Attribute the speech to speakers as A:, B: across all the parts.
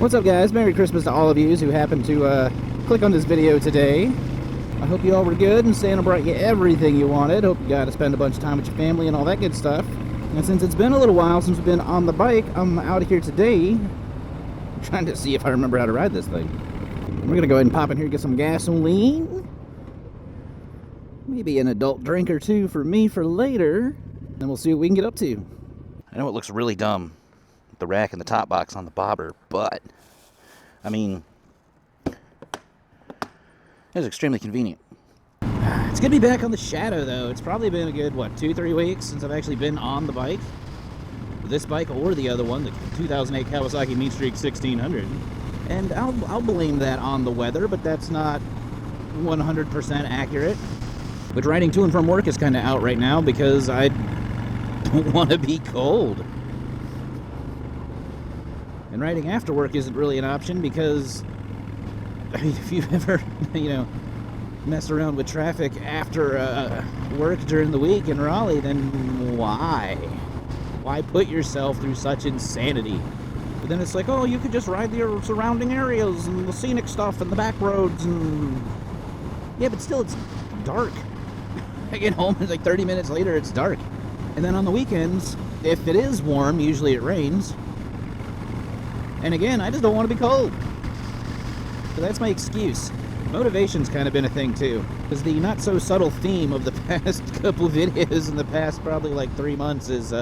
A: What's up, guys? Merry Christmas to all of you who happened to click on this video today. I hope you all were good and Santa brought you everything you wanted. Hope you got to spend a bunch of time with your family and all that good stuff. And since it's been a little while since we've been on the bike, I'm out here today trying to see if I remember how to ride this thing. We're going to go ahead and pop in here and get some gasoline. Maybe an adult drink or two for me for later. And we'll see what we can get up to. I know it looks really dumb, the rack and the top box on the bobber, but I mean, it's extremely convenient. It's good to be back on the Shadow, though. It's probably been a good, what, 2-3 weeks since I've actually been on the bike. This bike or the other one, the 2008 Kawasaki Mean Streak 1600. And I'll blame that on the weather, but that's not 100% accurate. But riding to and from work is kind of out right now because I don't want to be cold. And riding after work isn't really an option because, I mean, if you've ever, messed around with traffic after work during the week in Raleigh, then why? Why put yourself through such insanity? But then it's like, oh, you could just ride the surrounding areas and the scenic stuff and the back roads and... Yeah, but still, it's dark. I get home and like 30 minutes later, it's dark. And then on the weekends, if it is warm, usually it rains. And again, I just don't want to be cold. So that's my excuse. Motivation's kind of been a thing too, because the not so subtle theme of the past couple videos in the past probably like 3 months is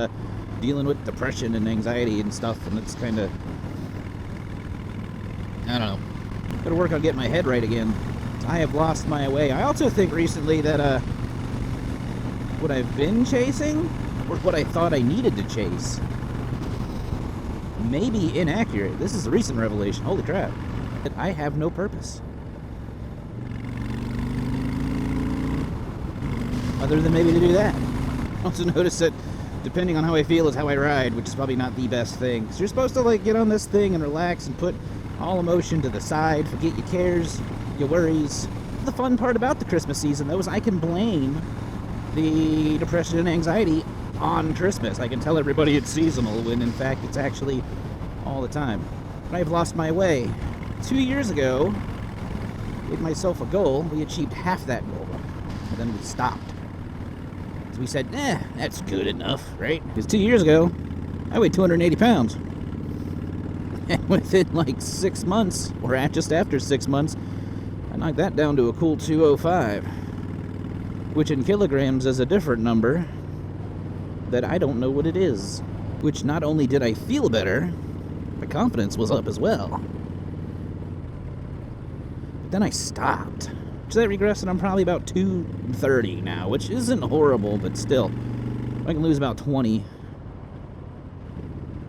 A: dealing with depression and anxiety and stuff, and it's kind of, I don't know, gotta work on getting my head right again. I have lost my way. I also think recently that what I've been chasing, or what I thought I needed to chase, may be inaccurate. This is a recent revelation. Holy crap. That I have no purpose. Other than maybe to do that. I also notice that depending on how I feel is how I ride, which is probably not the best thing. So you're supposed to like get on this thing and relax and put all emotion to the side, forget your cares, your worries. The fun part about the Christmas season, though, is I can blame the depression and anxiety on Christmas. I can tell everybody it's seasonal when in fact it's actually all the time. But I've lost my way. 2 years ago, I gave myself a goal. We achieved half that goal, and then we stopped. So we said, that's good enough, right? Because 2 years ago, I weighed 280 pounds. And within like 6 months, or just after 6 months, I knocked that down to a cool 205. Which in kilograms is a different number that I don't know what it is. Which not only did I feel better, my confidence was up as well. But then I stopped. So that regressed, and I'm probably about 230 now, which isn't horrible, but still. If I can lose about 20,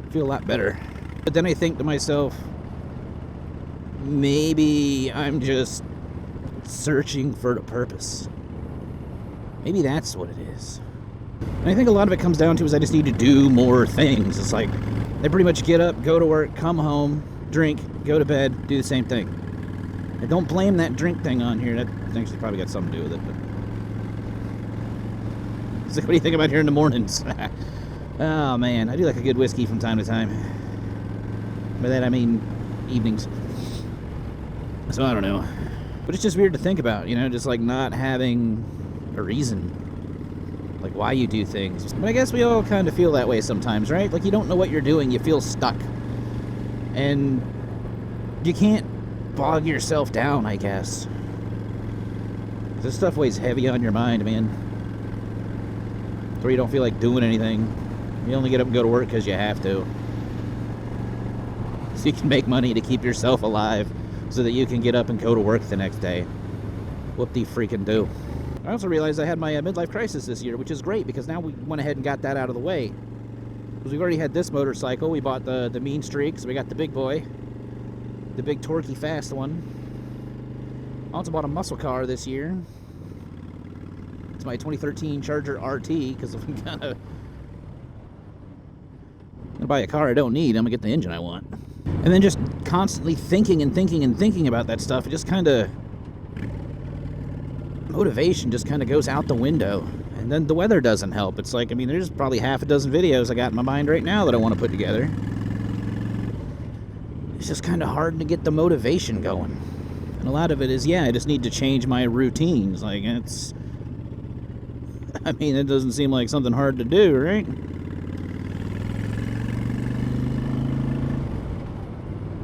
A: I feel a lot better. But then I think to myself, maybe I'm just searching for a purpose. Maybe that's what it is. And I think a lot of it comes down to is I just need to do more things. It's like, I pretty much get up, go to work, come home, drink, go to bed, do the same thing. I don't blame that drink thing on here. That actually probably got something to do with it. But... So what do you think about here in the mornings? Oh man, I do like a good whiskey from time to time. By that I mean evenings. So I don't know. But it's just weird to think about, just like not having a reason. Like why you do things. But I guess we all kind of feel that way sometimes, right? Like you don't know what you're doing, you feel stuck. And you can't bog yourself down, I guess. This stuff weighs heavy on your mind, man. Where you don't feel like doing anything. You only get up and go to work because you have to. So you can make money to keep yourself alive so that you can get up and go to work the next day. Whoop-de-freaking do. I also realized I had my midlife crisis this year, which is great because now we went ahead and got that out of the way. Because we've already had this motorcycle. We bought the Mean Streak, so we got the big boy. The big torquey fast one. I also bought a muscle car this year. It's my 2013 Charger RT because I'm gonna buy a car I don't need. I'm gonna get the engine I want. And then just constantly thinking about that stuff, it just kind of... motivation just kind of goes out the window. And then the weather doesn't help. It's like, there's probably half a dozen videos I got in my mind right now that I want to put together. it's just kind of hard to get the motivation going. And a lot of it is, yeah, I just need to change my routines. Like, it doesn't seem like something hard to do, right?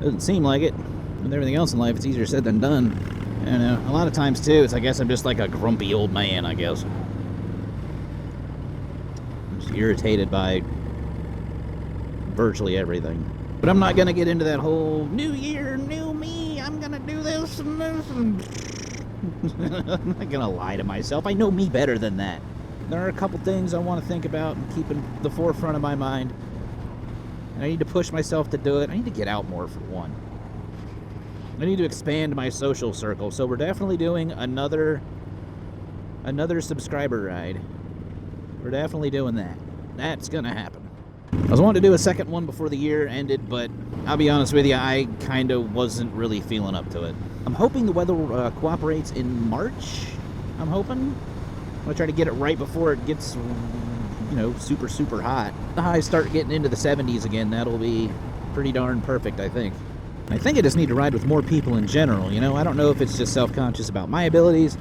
A: Doesn't seem like it. With everything else in life, it's easier said than done. And a lot of times, too, I guess I'm just like a grumpy old man, I guess. I'm just irritated by virtually everything. But I'm not going to get into that whole new year, new me, I'm going to do this and this. And I'm not going to lie to myself. I know me better than that. There are a couple things I want to think about and keep in the forefront of my mind. And I need to push myself to do it. I need to get out more, for one. I need to expand my social circle. So we're definitely doing another subscriber ride. We're definitely doing that. That's going to happen. I was wanting to do a second one before the year ended, but I'll be honest with you, I kind of wasn't really feeling up to it. I'm hoping the weather cooperates in March. I'm hoping. I'm going to try to get it right before it gets, super, super hot. The highs start getting into the 70s again. That'll be pretty darn perfect, I think. I think I just need to ride with more people in general, I don't know if it's just self-conscious about my abilities,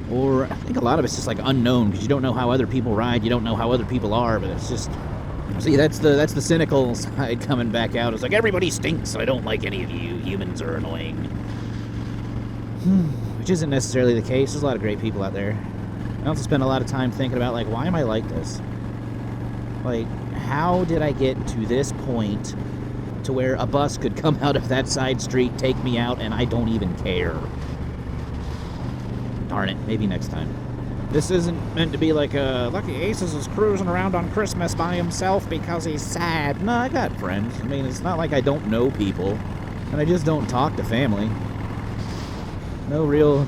A: or I think a lot of it's just like unknown, because you don't know how other people ride, you don't know how other people are, but it's just... See, that's the cynical side coming back out. It's like, everybody stinks, I don't like any of you, humans are annoying. Which isn't necessarily the case. There's a lot of great people out there. I also spend a lot of time thinking about, like, why am I like this? Like, how did I get to this point to where a bus could come out of that side street, take me out, and I don't even care? Darn it, maybe next time. This isn't meant to be like Lucky Aces is cruising around on Christmas by himself because he's sad. No, I got friends. It's not like I don't know people, and I just don't talk to family. No real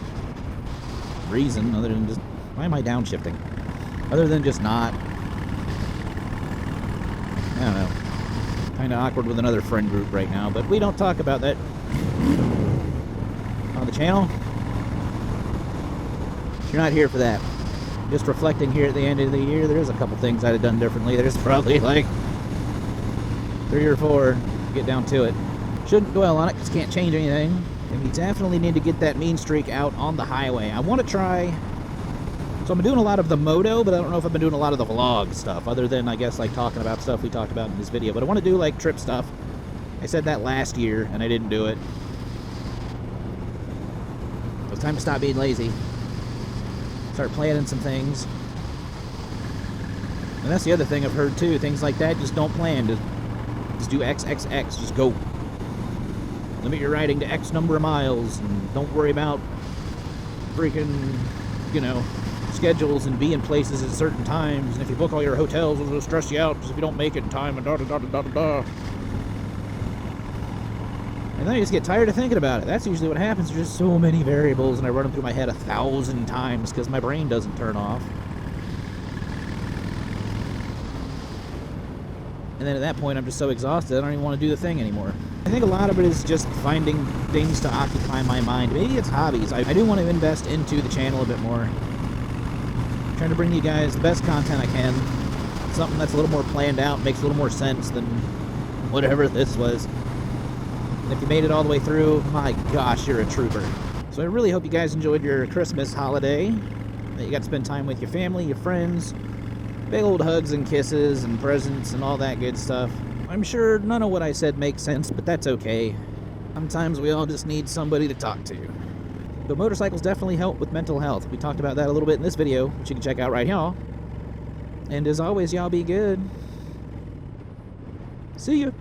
A: reason other than just... Why am I downshifting? Other than just not... I don't know. Kind of awkward with another friend group right now, but we don't talk about that on the channel. You're not here for that. Just reflecting here at the end of the year, there's a couple things I'd have done differently. There's probably like 3 or 4 to get down to it. Shouldn't dwell on it because can't change anything. And we definitely need to get that mean streak out on the highway. I want to try... So I've been doing a lot of the moto, but I don't know if I've been doing a lot of the vlog stuff, other than, I guess, like talking about stuff we talked about in this video. But I want to do, like, trip stuff. I said that last year, and I didn't do it. It's time to stop being lazy. Start planning some things. And that's the other thing I've heard too. Things like that, just don't plan. Just do XXX. Just go. Limit your riding to X number of miles. And don't worry about freaking, schedules and be in places at certain times. And if you book all your hotels, it'll stress you out because if you don't make it in time and da-da-da-da-da-da. And then I just get tired of thinking about it. That's usually what happens. There's just so many variables, and I run them through my head 1,000 times because my brain doesn't turn off. And then at that point, I'm just so exhausted, I don't even want to do the thing anymore. I think a lot of it is just finding things to occupy my mind. Maybe it's hobbies. I do want to invest into the channel a bit more. I'm trying to bring you guys the best content I can. Something that's a little more planned out, makes a little more sense than whatever this was. If you made it all the way through, my gosh, you're a trooper. So I really hope you guys enjoyed your Christmas holiday, that you got to spend time with your family, your friends, big old hugs and kisses and presents and all that good stuff. I'm sure none of what I said makes sense, but that's okay. Sometimes we all just need somebody to talk to. But motorcycles definitely help with mental health. We talked about that a little bit in this video, which you can check out right here. And as always, y'all be good. See ya.